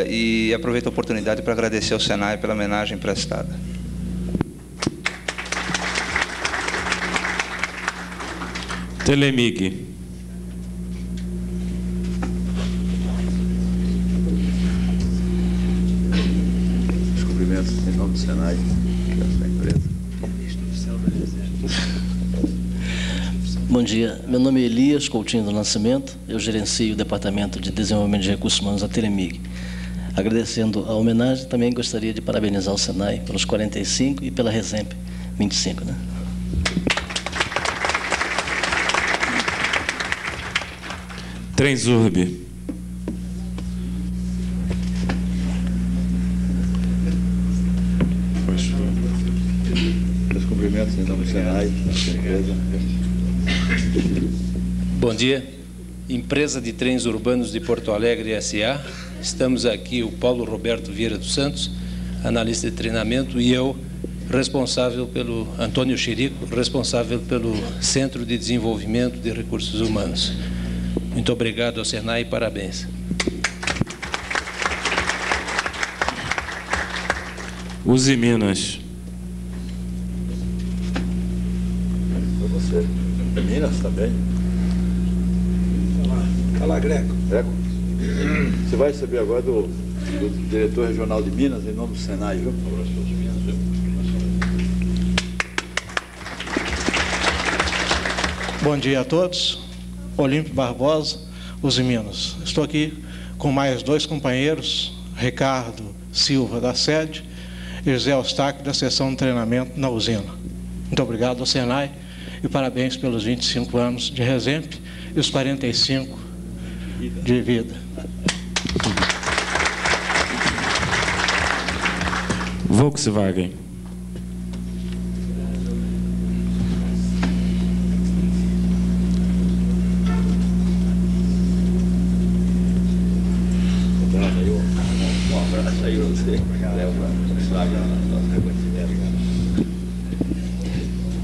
E aproveito a oportunidade para agradecer ao Senai pela homenagem prestada. Telemig. Os cumprimentos em nome do Senai, da empresa. Bom dia, meu nome é Elias Coutinho do Nascimento, eu gerencio o Departamento de Desenvolvimento de Recursos Humanos da Telemig. Agradecendo a homenagem, também gostaria de parabenizar o Senai pelos 45 e pela Resemp 25, né? Transurb. Os cumprimentos em nome do Senai, da empresa. Bom dia, Empresa de Trens Urbanos de Porto Alegre S.A. Estamos aqui, o Paulo Roberto Vieira dos Santos, analista de treinamento, e eu, responsável pelo Antônio Chirico, responsável pelo Centro de Desenvolvimento de Recursos Humanos. Muito obrigado ao Senai e parabéns. Uzi Minas. Foi você. Minas também. Fala, Greco. Greco. Você vai receber agora do diretor regional de Minas, em nome do Senai, viu? Bom dia a todos. Olímpio Barbosa, Uzi Minas. Estou aqui com mais dois companheiros, Ricardo Silva, da sede, e José Eustáquio, da seção de treinamento na usina. Muito obrigado ao Senai e parabéns pelos 25 anos de Resemp e os 45 de vida. Volkswagen. Um abraço aí, você.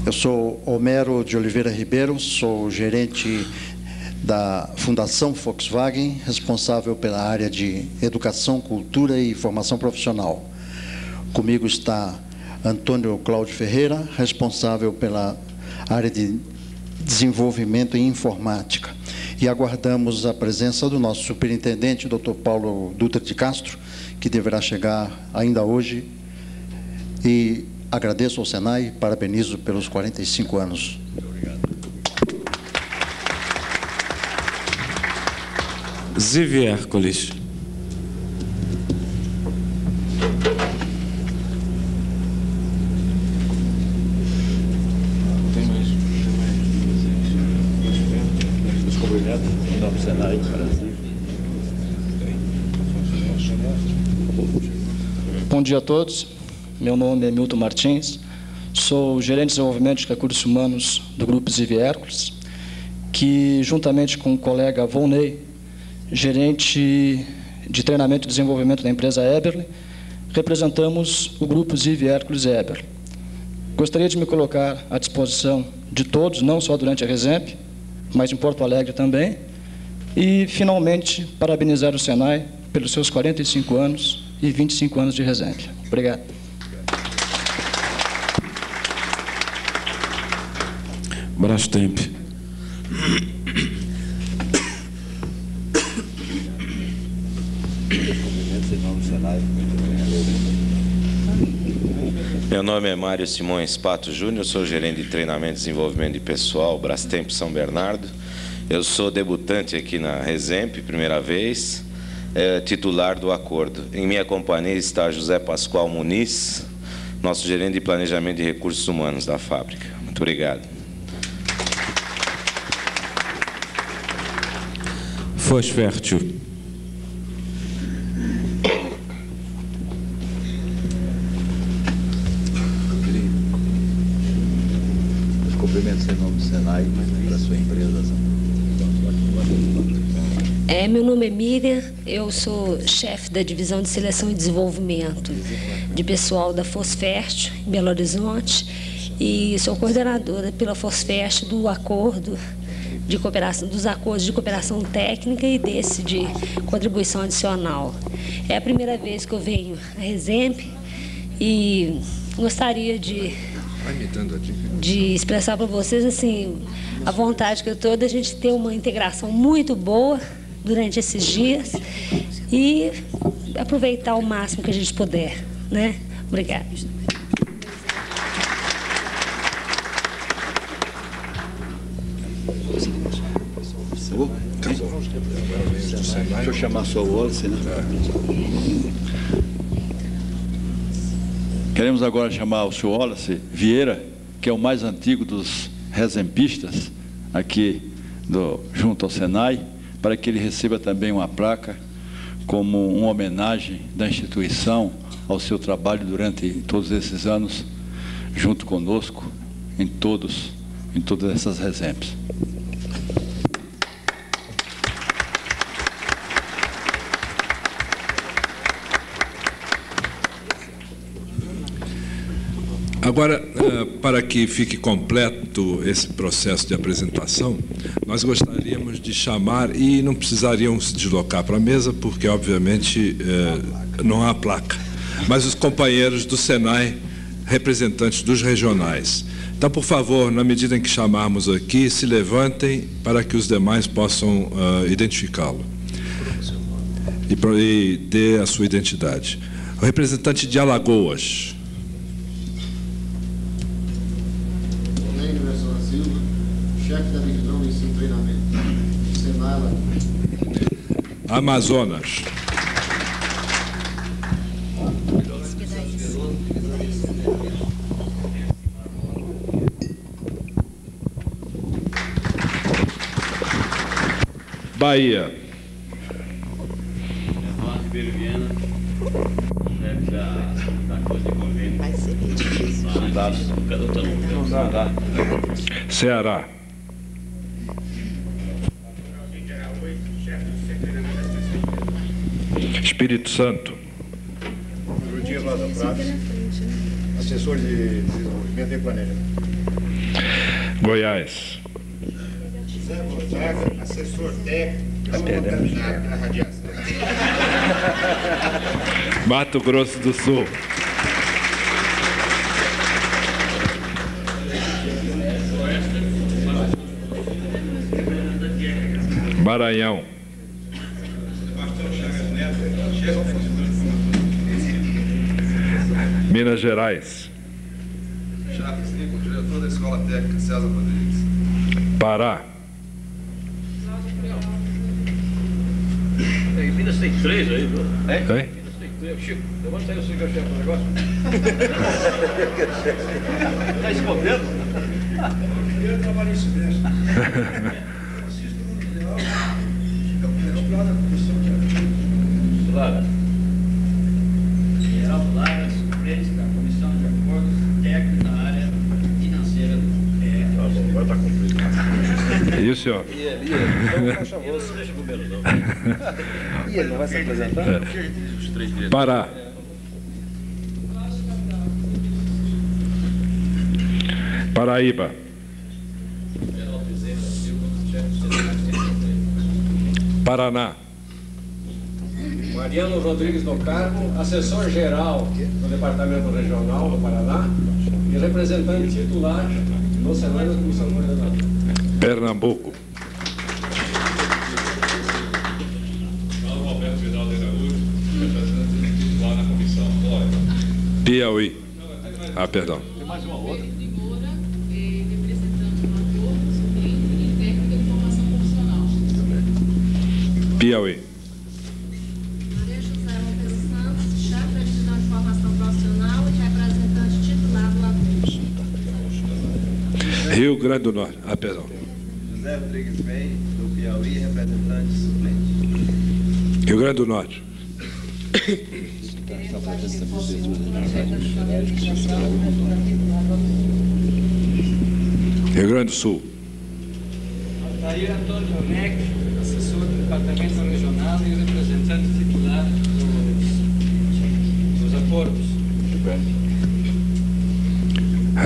Eu sou Homero de Oliveira Ribeiro, sou gerente da Fundação Volkswagen, responsável pela área de Educação, Cultura e Formação Profissional. Comigo está Antônio Cláudio Ferreira, responsável pela área de Desenvolvimento em Informática. E aguardamos a presença do nosso superintendente, Dr. Paulo Dutra de Castro, que deverá chegar ainda hoje. E agradeço ao Senai e parabenizo pelos 45 anos. Muito obrigado. Zivi Hércules. Os cumprimentos em nome do Senai, Brasil. Bom dia a todos. Meu nome é Milton Martins. Sou gerente de desenvolvimento de recursos humanos do Grupo Zivi Hércules, que, juntamente com o colega Volney, gerente de treinamento e desenvolvimento da empresa Eberle, representamos o Grupo Zivi Hércules Eberle. Gostaria de me colocar à disposição de todos, não só durante a Resemp, mas em Porto Alegre também, e, finalmente, parabenizar o Senai pelos seus 45 anos e 25 anos de Resemp. Obrigado. Brastemp. Meu nome é Mário Simões Pato Júnior, sou gerente de treinamento e desenvolvimento de pessoal, Brastemp São Bernardo. Eu sou debutante aqui na Resemp, primeira vez, titular do acordo. Em minha companhia está José Pascoal Muniz, nosso gerente de planejamento de recursos humanos da fábrica. Muito obrigado. Fosfértil. Os cumprimentos em nome do Senai para sua empresa. Meu nome é Miriam, eu sou chefe da Divisão de Seleção e Desenvolvimento de Pessoal da Fosfértil, em Belo Horizonte, e sou coordenadora pela Fosfértil do acordo de cooperação, dos acordos de cooperação técnica e desse de contribuição adicional. É a primeira vez que eu venho à Resemp e gostaria de expressar para vocês assim, a vontade que eu estou de a gente ter uma integração muito boa durante esses dias e aproveitar o máximo que a gente puder, né? Obrigada. Deixa eu chamar só o Wallace, né? Queremos agora chamar o senhor Wallace Vieira, que é o mais antigo dos resempistas aqui junto ao Senai, para que ele receba também uma placa como uma homenagem da instituição ao seu trabalho durante todos esses anos, junto conosco, em todas essas Resemps. Agora, para que fique completo esse processo de apresentação, nós gostaríamos de chamar, e não precisariam se deslocar para a mesa, porque, obviamente, não há placa, mas os companheiros do Senai, representantes dos regionais. Então, por favor, na medida em que chamarmos aqui, se levantem para que os demais possam identificá-lo e dê a sua identidade. O representante de Alagoas. Chefe da divisão de ensino e treinamento, Senai. Amazonas. Bahia. Ceará. Espírito Santo. Judia Rosa Pratos, assessor de desenvolvimento e planejamento. Goiás. José Gonzaga, assessor técnico da radiação. Mato Grosso do Sul. Maranhão. Minas Gerais. Chaves, diretor da Escola Técnica César Rodrigues. Pará. Em Minas tem 3 aí, viu? É? Minas tem 3. Chico, eu vou sair o senhor chefe do negócio. Está escondendo? Eu trabalho em Sudeste. Lara. Geraldo Lara, suplente da Comissão de Acordos Técnicos na área financeira do Tá bom, vai estar cumprido. E o senhor? E ele deixa o número, não. E ele não vai se apresentar? É. Pará. Paraíba. Paraná. Mariano Rodrigues do Carmo, assessor-geral do Departamento Regional do Paraná e representante titular no Senai da Comissão Coordenadora. Pernambuco. Roberto Vidal de Araújo, representante titular na comissão. Piauí. Ah, perdão. Tem mais uma outra. Piauí. Maria José Monteiro Santos, chefe da divisão de formação profissional e representante titular do Lagoas. Rio Grande do Norte. Ah, perdão. José Rodrigues Bem, do Piauí, representante suplente. Rio Grande do Norte. Rio Grande do Sul. Altair Antônio Onek, assessor do Departamento Regional e representante titular dos acordos.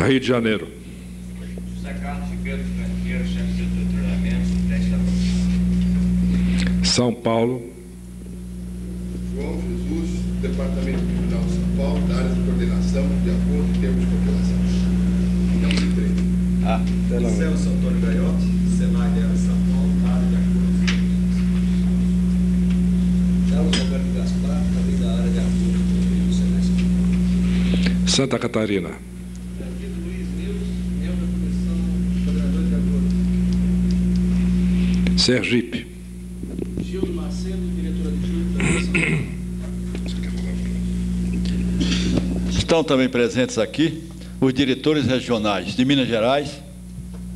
Rio de Janeiro. José Carlos Ribeiro, estrangeiro, chefe do setor de treinamento. São Paulo. João Jesus, Departamento Criminal de São Paulo, da área de coordenação de acordo em termos de população. Não se treina. Celso Antônio Gaiotti, Senai de São Paulo, da área de acordos e Carlos Roberto Gaspar, também da área de acordos do Senai São Paulo. Santa Catarina. Luiz Nils, membro da Comissão Coordenadora de Acordos. Sergipe. Gildo Macedo, diretor adjunto da Comissão. Estão também presentes aqui os diretores regionais de Minas Gerais,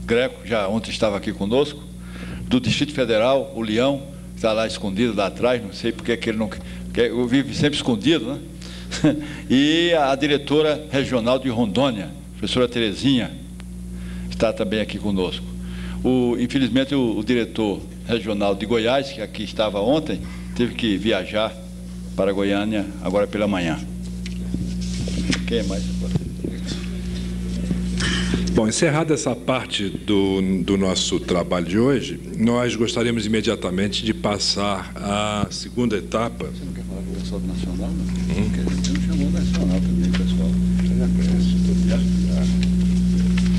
Greco, já ontem estava aqui conosco, do Distrito Federal, o Leão, está lá escondido, lá atrás, não sei porque que ele não quer, vive sempre escondido, né? E a diretora regional de Rondônia, a professora Terezinha, está também aqui conosco. Infelizmente, o diretor regional de Goiás, que aqui estava ontem, teve que viajar para Goiânia agora pela manhã. Quem mais? Bom, encerrada essa parte do nosso trabalho de hoje, nós gostaríamos imediatamente de passar à segunda etapa. Você não quer falar com o pessoal do Nacional, não? Você não chamou o Nacional também, pessoal. Você já conhece.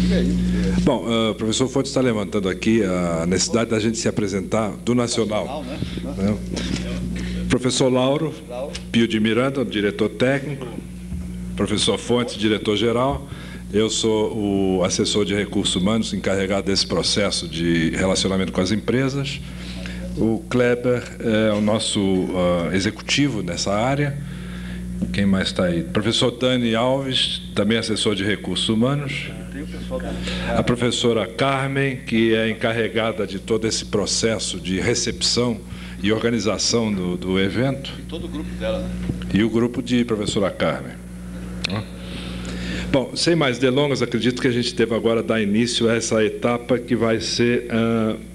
Diga aí. Bom, o professor Fontes está levantando aqui a necessidade da gente se apresentar do Nacional. Né? Professor Lauro Pio de Miranda, diretor técnico. Professor Fontes, diretor-geral. Eu sou o assessor de recursos humanos encarregado desse processo de relacionamento com as empresas. O Kleber é o nosso executivo nessa área. Quem mais está aí? Professor Dani Alves, também assessor de recursos humanos. A professora Carmen, que é encarregada de todo esse processo de recepção e organização do evento. E todo o grupo dela, né? E o grupo de professora Carmen. Bom, sem mais delongas, acredito que a gente deve agora dar início a essa etapa que vai ser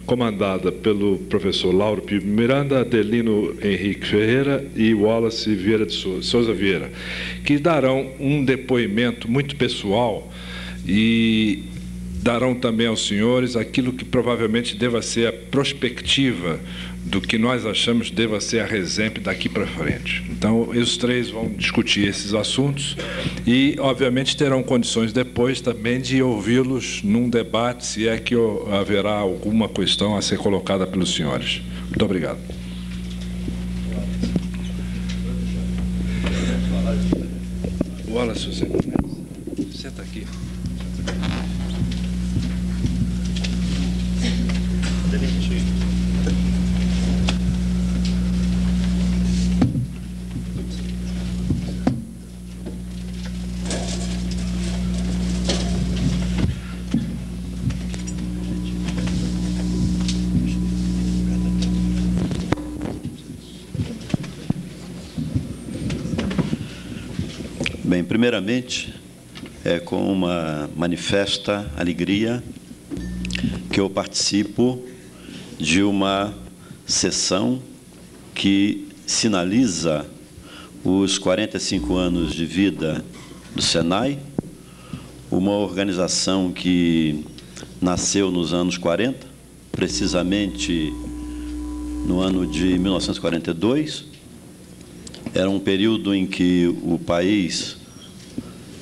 comandada pelo professor Lauro Pio Miranda, Adelino Henrique Ferreira e Wallace Vieira de Souza Vieira, que darão um depoimento muito pessoal e darão também aos senhores aquilo que provavelmente deva ser a prospectiva do que nós achamos deva ser a RESEMP daqui para frente. Então, os três vão discutir esses assuntos e, obviamente, terão condições depois também de ouvi-los num debate, se é que haverá alguma questão a ser colocada pelos senhores. Muito obrigado. Wallace, você senta aqui. Bem, primeiramente, é com uma manifesta alegria que eu participo de uma sessão que sinaliza os 45 anos de vida do Senai, uma organização que nasceu nos anos 40, precisamente no ano de 1942. Era um período em que o país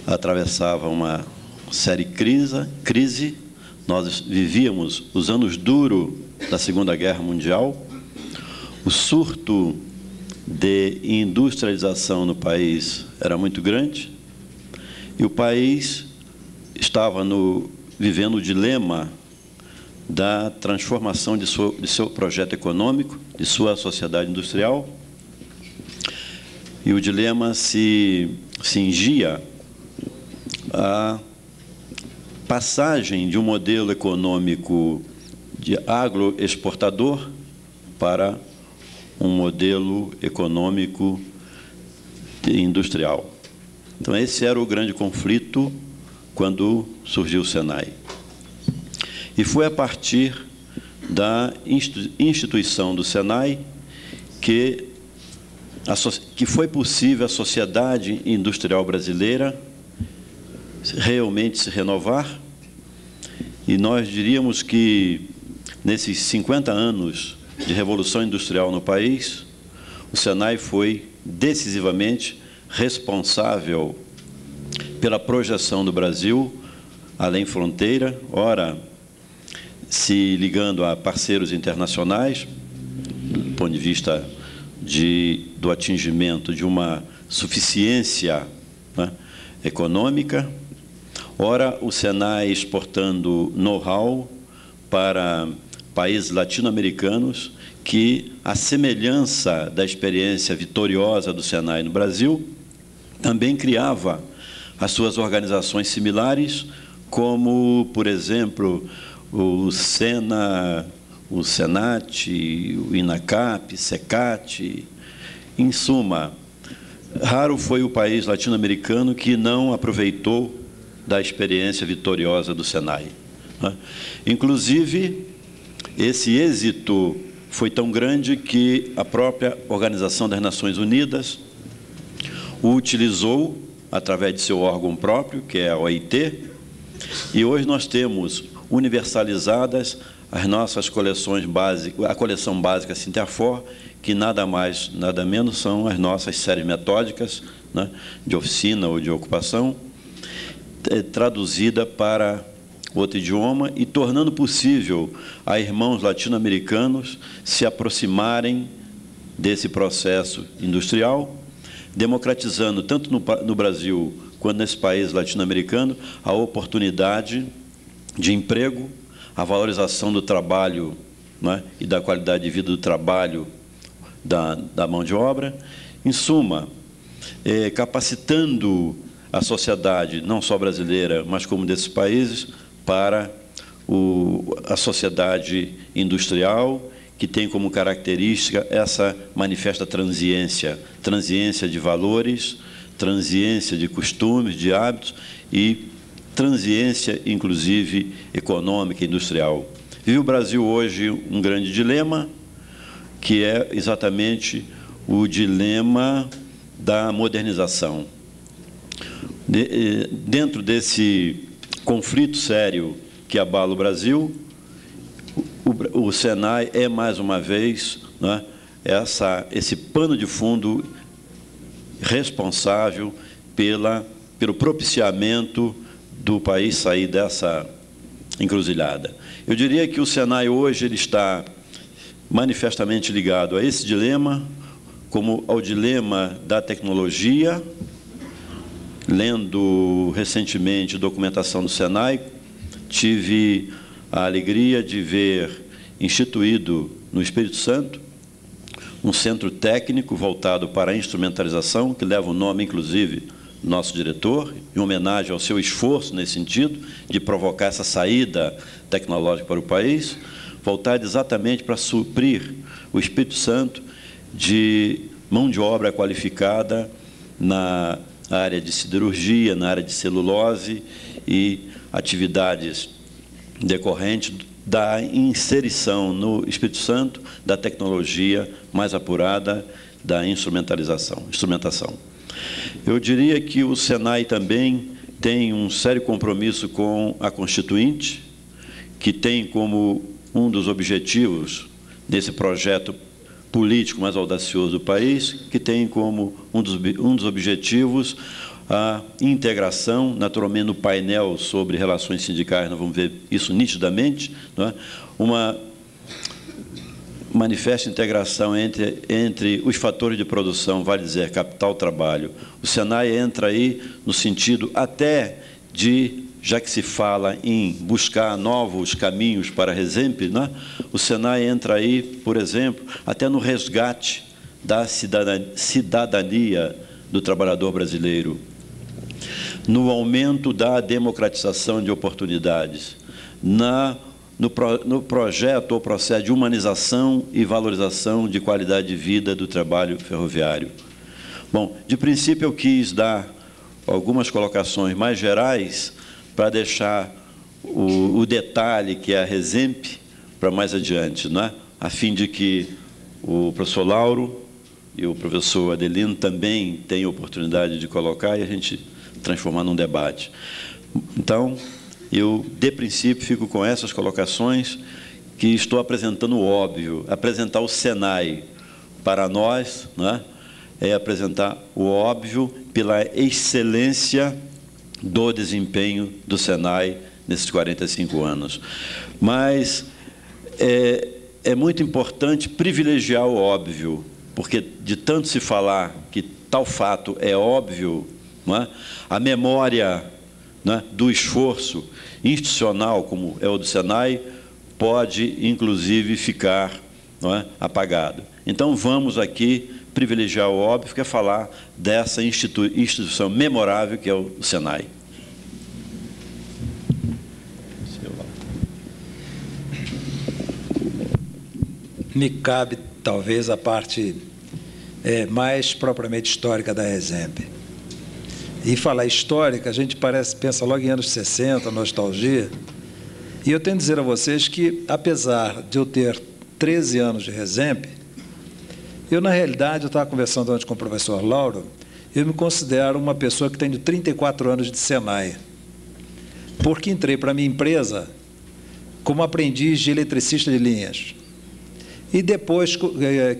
atravessava uma séria crise. Nós vivíamos os anos duros da Segunda Guerra Mundial. O surto de industrialização no país era muito grande e o país estava vivendo o dilema da transformação de seu projeto econômico, de sua sociedade industrial. E o dilema se cingia a passagem de um modelo econômico de agroexportador para um modelo econômico industrial. Então, esse era o grande conflito quando surgiu o Senai. E foi a partir da instituição do Senai que foi possível a sociedade industrial brasileira realmente se renovar, e nós diríamos que nesses 50 anos de revolução industrial no país, o Senai foi decisivamente responsável pela projeção do Brasil além fronteira, ora se ligando a parceiros internacionais, do ponto de vista do atingimento de uma suficiência, né, econômica, ora o Senai exportando know-how para países latino-americanos que, à semelhança da experiência vitoriosa do Senai no Brasil, também criava as suas organizações similares, como, por exemplo, o SENA, o SENAT, o INACAP, SECAT. Em suma, raro foi o país latino-americano que não aproveitou da experiência vitoriosa do Senai, né? Inclusive, esse êxito foi tão grande que a própria Organização das Nações Unidas o utilizou através de seu órgão próprio, que é a OIT, e hoje nós temos universalizadas as nossas coleções básicas, a coleção básica Sinterfor, que nada mais, nada menos são as nossas séries metódicas, né, de oficina ou de ocupação, traduzida para outro idioma e tornando possível a irmãos latino-americanos se aproximarem desse processo industrial, democratizando tanto no Brasil quanto nesse país latino-americano a oportunidade de emprego, a valorização do trabalho, né, e da qualidade de vida do trabalho da mão de obra, em suma, capacitando a sociedade, não só brasileira, mas como desses países, para a sociedade industrial, que tem como característica essa manifesta transiência de valores, transiência de costumes, de hábitos e transiência, inclusive, econômica e industrial. Vive o Brasil hoje um grande dilema, que é exatamente o dilema da modernização. Dentro desse conflito sério que abala o Brasil, o Senai é, mais uma vez, né, esse pano de fundo responsável pelo propiciamento do país sair dessa encruzilhada. Eu diria que o Senai hoje ele está manifestamente ligado a esse dilema, como ao dilema da tecnologia. Lendo recentemente documentação do Senai, tive a alegria de ver instituído no Espírito Santo um centro técnico voltado para a instrumentalização, que leva o nome, inclusive, do nosso diretor, em homenagem ao seu esforço nesse sentido, de provocar essa saída tecnológica para o país, voltado exatamente para suprir o Espírito Santo de mão de obra qualificada na área de siderurgia, na área de celulose e atividades decorrentes da inserição no Espírito Santo da tecnologia mais apurada da instrumentação. Eu diria que o Senai também tem um sério compromisso com a Constituinte, que tem como um dos objetivos desse projeto político mais audacioso do país, que tem como um dos objetivos a integração, naturalmente no painel sobre relações sindicais, nós vamos ver isso nitidamente, não é? Uma manifesta integração entre os fatores de produção, vale dizer, capital, trabalho. O Senai entra aí no sentido até de, já que se fala em buscar novos caminhos para a RESEMP, né? O Senai entra aí, por exemplo, até no resgate da cidadania do trabalhador brasileiro, no aumento da democratização de oportunidades, no projeto ou processo de humanização e valorização de qualidade de vida do trabalho ferroviário. Bom, de princípio eu quis dar algumas colocações mais gerais para deixar o detalhe que é a RESEMP para mais adiante, né? A fim de que o professor Lauro e o professor Adelino também tenham oportunidade de colocar e a gente transformar num debate. Então, eu, de princípio, fico com essas colocações que estou apresentando o óbvio. Apresentar o Senai para nós, né, é apresentar o óbvio pela excelência do desempenho do Senai nesses 45 anos. Mas é muito importante privilegiar o óbvio, porque de tanto se falar que tal fato é óbvio, não é? A memória, não é, do esforço institucional, como é o do Senai, pode, inclusive, ficar, não é, apagado. Então, vamos aqui privilegiar o óbvio, que é falar dessa instituição memorável que é o Senai. Me cabe, talvez, a parte mais propriamente histórica da RESEMP. E falar histórica, a gente pensa logo em anos 60, nostalgia. E eu tenho que dizer a vocês que, apesar de eu ter 13 anos de RESEMP, eu, na realidade, eu estava conversando antes com o professor Lauro, eu me considero uma pessoa que tem 34 anos de Senai, porque entrei para a minha empresa como aprendiz de eletricista de linhas. E depois,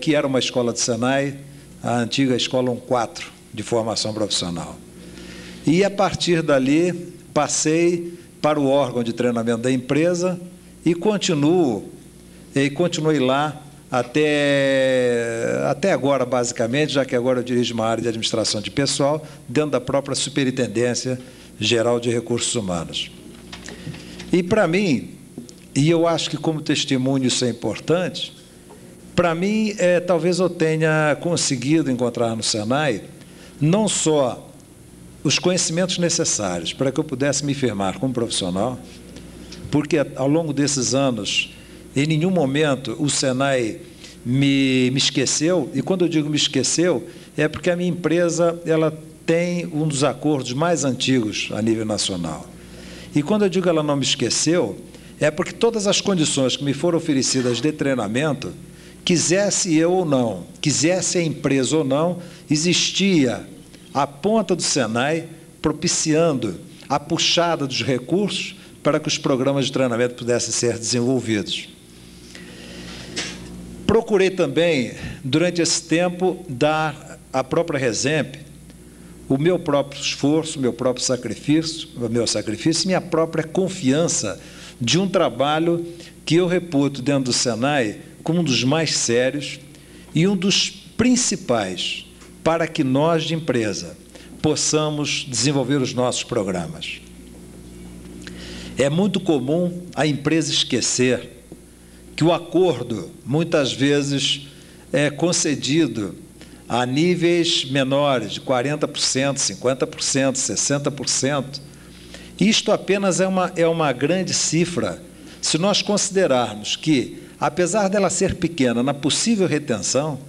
que era uma escola de Senai, a antiga Escola 14, de formação profissional. E, a partir dali, passei para o órgão de treinamento da empresa e continuei lá até agora, basicamente, já que agora eu dirijo uma área de administração de pessoal, dentro da própria Superintendência Geral de Recursos Humanos. E, para mim, e eu acho que como testemunho isso é importante, para mim, talvez eu tenha conseguido encontrar no Senai não só os conhecimentos necessários para que eu pudesse me firmar como profissional, porque ao longo desses anos, em nenhum momento o Senai me esqueceu, e quando eu digo me esqueceu, é porque a minha empresa ela tem um dos acordos mais antigos a nível nacional. E quando eu digo ela não me esqueceu, é porque todas as condições que me foram oferecidas de treinamento, quisesse eu ou não, quisesse a empresa ou não, existia a ponta do Senai propiciando a puxada dos recursos para que os programas de treinamento pudessem ser desenvolvidos. Procurei também, durante esse tempo, dar à própria RESEMP o meu próprio esforço, o meu próprio sacrifício, e minha própria confiança de um trabalho que eu reputo dentro do Senai como um dos mais sérios e um dos principais para que nós, de empresa, possamos desenvolver os nossos programas. É muito comum a empresa esquecer que o acordo, muitas vezes, é concedido a níveis menores, de 40%, 50%, 60%. Isto apenas é uma grande cifra, se nós considerarmos que, apesar dela ser pequena na possível retenção,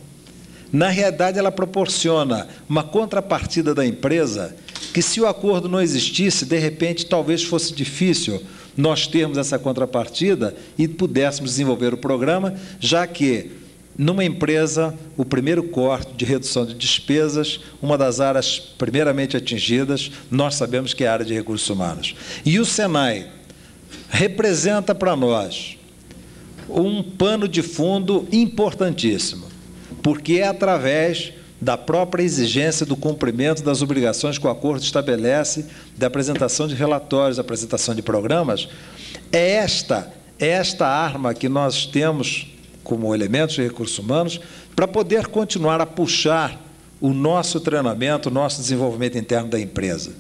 na realidade ela proporciona uma contrapartida da empresa que, se o acordo não existisse, de repente talvez fosse difícil nós termos essa contrapartida e pudéssemos desenvolver o programa, já que, numa empresa, o primeiro corte de redução de despesas, uma das áreas primeiramente atingidas, nós sabemos que é a área de recursos humanos. E o Senai representa para nós um pano de fundo importantíssimo, porque é através da própria exigência do cumprimento das obrigações que o acordo estabelece, da apresentação de relatórios, da apresentação de programas, é esta arma que nós temos como elementos de recursos humanos para poder continuar a puxar o nosso treinamento, o nosso desenvolvimento interno da empresa.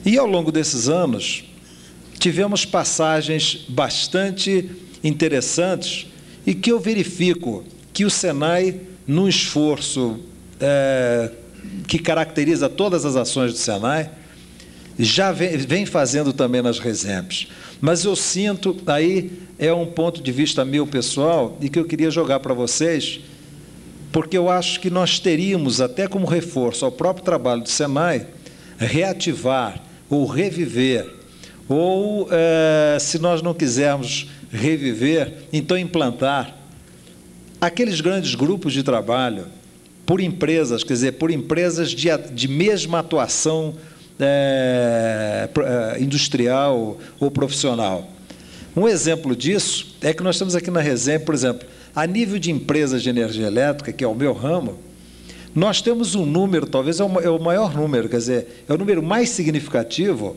E, ao longo desses anos, tivemos passagens bastante interessantes e que eu verifico que o Senai, num esforço que caracteriza todas as ações do Senai, já vem fazendo também nas RESEMPs. Mas eu sinto, aí é um ponto de vista meu pessoal, e que eu queria jogar para vocês, porque eu acho que nós teríamos, até como reforço ao próprio trabalho do Senai, reativar ou reviver, ou, se nós não quisermos reviver, então implantar aqueles grandes grupos de trabalho por empresas, quer dizer, por empresas de mesma atuação industrial ou profissional. Um exemplo disso é que nós temos aqui na Resem, por exemplo, a nível de empresas de energia elétrica, que é o meu ramo, nós temos um número, talvez é o maior número, quer dizer, é o número mais significativo,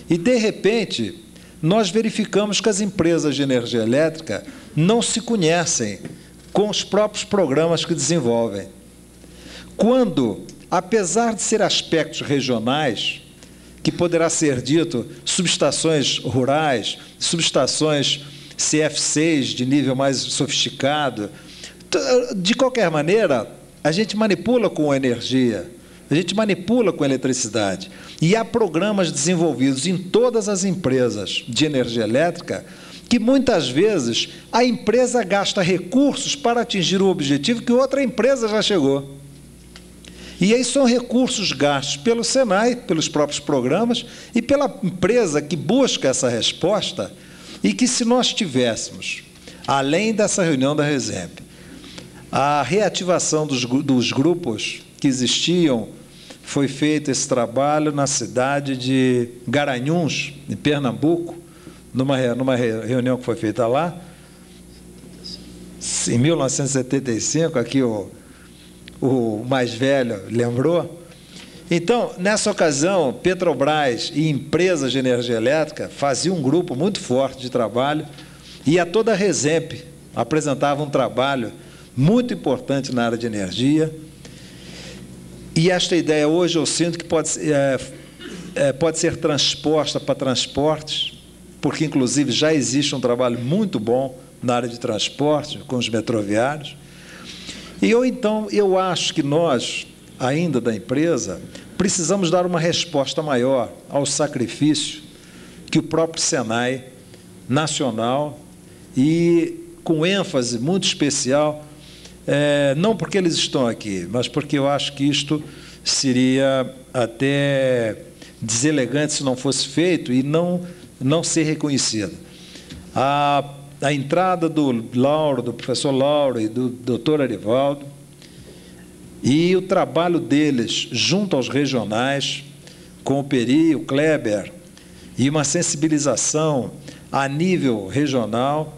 e, de repente, nós verificamos que as empresas de energia elétrica não se conhecem com os próprios programas que desenvolvem. Quando, apesar de ser aspectos regionais, que poderá ser dito subestações rurais, subestações CF6 de nível mais sofisticado, de qualquer maneira, a gente manipula com energia, a gente manipula com eletricidade. E há programas desenvolvidos em todas as empresas de energia elétrica que, muitas vezes, a empresa gasta recursos para atingir o objetivo que outra empresa já chegou. E aí são recursos gastos pelo Senai, pelos próprios programas, e pela empresa que busca essa resposta, e que, se nós tivéssemos, além dessa reunião da Resem, a reativação dos grupos que existiam, foi feito esse trabalho na cidade de Garanhuns, em Pernambuco, numa reunião que foi feita lá, em 1975, aqui o mais velho lembrou. Então, nessa ocasião, Petrobras e empresas de energia elétrica faziam um grupo muito forte de trabalho, e a toda a Resem apresentava um trabalho muito importante na área de energia. E esta ideia hoje eu sinto que pode ser transposta para transportes, porque inclusive já existe um trabalho muito bom na área de transporte com os metroviários. E eu acho que nós, ainda da empresa, precisamos dar uma resposta maior ao sacrifício que o próprio Senai nacional, e com ênfase muito especial, não porque eles estão aqui, mas porque eu acho que isto seria até deselegante se não fosse feito e não ser reconhecido. A entrada do professor Lauro e do doutor Arivaldo, e o trabalho deles junto aos regionais, com o Peri, o Kleber, e uma sensibilização a nível regional,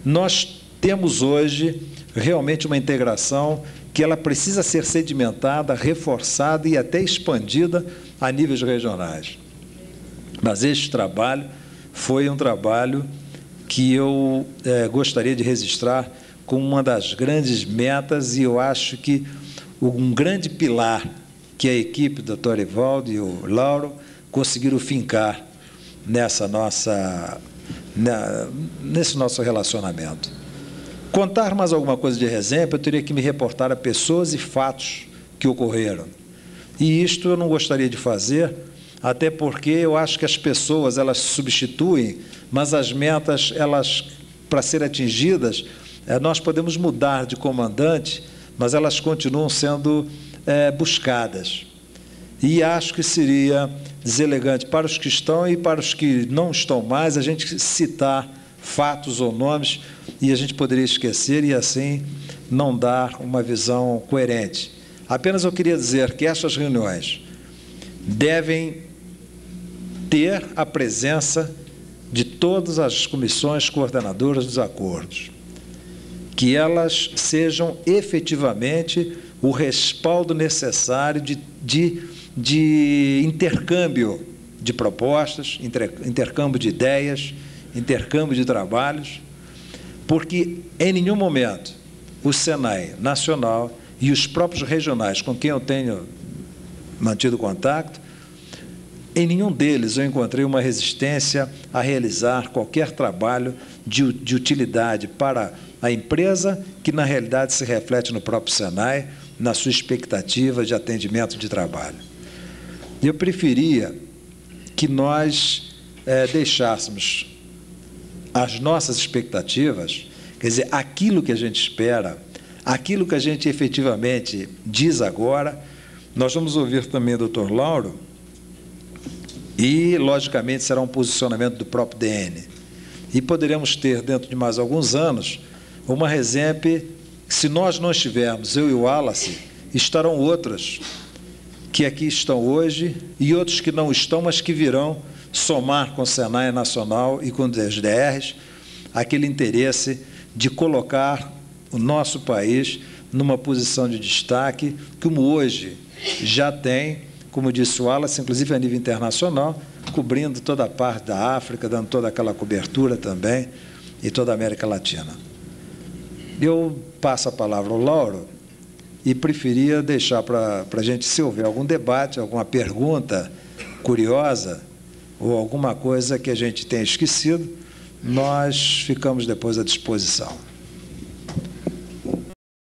nós temos hoje realmente uma integração que ela precisa ser sedimentada, reforçada e até expandida a níveis regionais. Mas este trabalho foi um trabalho que eu gostaria de registrar como uma das grandes metas, e eu acho que um grande pilar que a equipe do Dr. Arivaldo e o Lauro conseguiram fincar nesse nosso relacionamento. Contar mais alguma coisa de Resem, eu teria que me reportar a pessoas e fatos que ocorreram. E isto eu não gostaria de fazer, até porque eu acho que as pessoas, elas se substituem, mas as metas, elas, para serem atingidas, nós podemos mudar de comandante, mas elas continuam sendo buscadas. E acho que seria deselegante para os que estão e para os que não estão mais, a gente citar fatos ou nomes, e a gente poderia esquecer e, assim, não dar uma visão coerente. Apenas eu queria dizer que essas reuniões devem ter a presença de todas as comissões coordenadoras dos acordos, que elas sejam efetivamente o respaldo necessário de intercâmbio de propostas, intercâmbio de ideias, intercâmbio de trabalhos, porque em nenhum momento o Senai nacional e os próprios regionais com quem eu tenho mantido contato, em nenhum deles eu encontrei uma resistência a realizar qualquer trabalho de utilidade para a empresa, que na realidade se reflete no próprio Senai, na sua expectativa de atendimento de trabalho. Eu preferia que nós deixássemos as nossas expectativas, quer dizer, aquilo que a gente espera, aquilo que a gente efetivamente diz agora. Nós vamos ouvir também o Dr. Lauro, e, logicamente, será um posicionamento do próprio DN. E poderemos ter, dentro de mais alguns anos, uma Resem, se nós não estivermos, eu e o Wallace, estarão outras que aqui estão hoje, e outros que não estão, mas que virão somar com o Senai Nacional e com os SDRs aquele interesse de colocar o nosso país numa posição de destaque, como hoje já tem, como disse o Wallace, inclusive a nível internacional, cobrindo toda a parte da África, dando toda aquela cobertura também, e toda a América Latina. Eu passo a palavra ao Lauro e preferia deixar para a gente, se houver algum debate, alguma pergunta curiosa ou alguma coisa que a gente tenha esquecido, nós ficamos depois à disposição.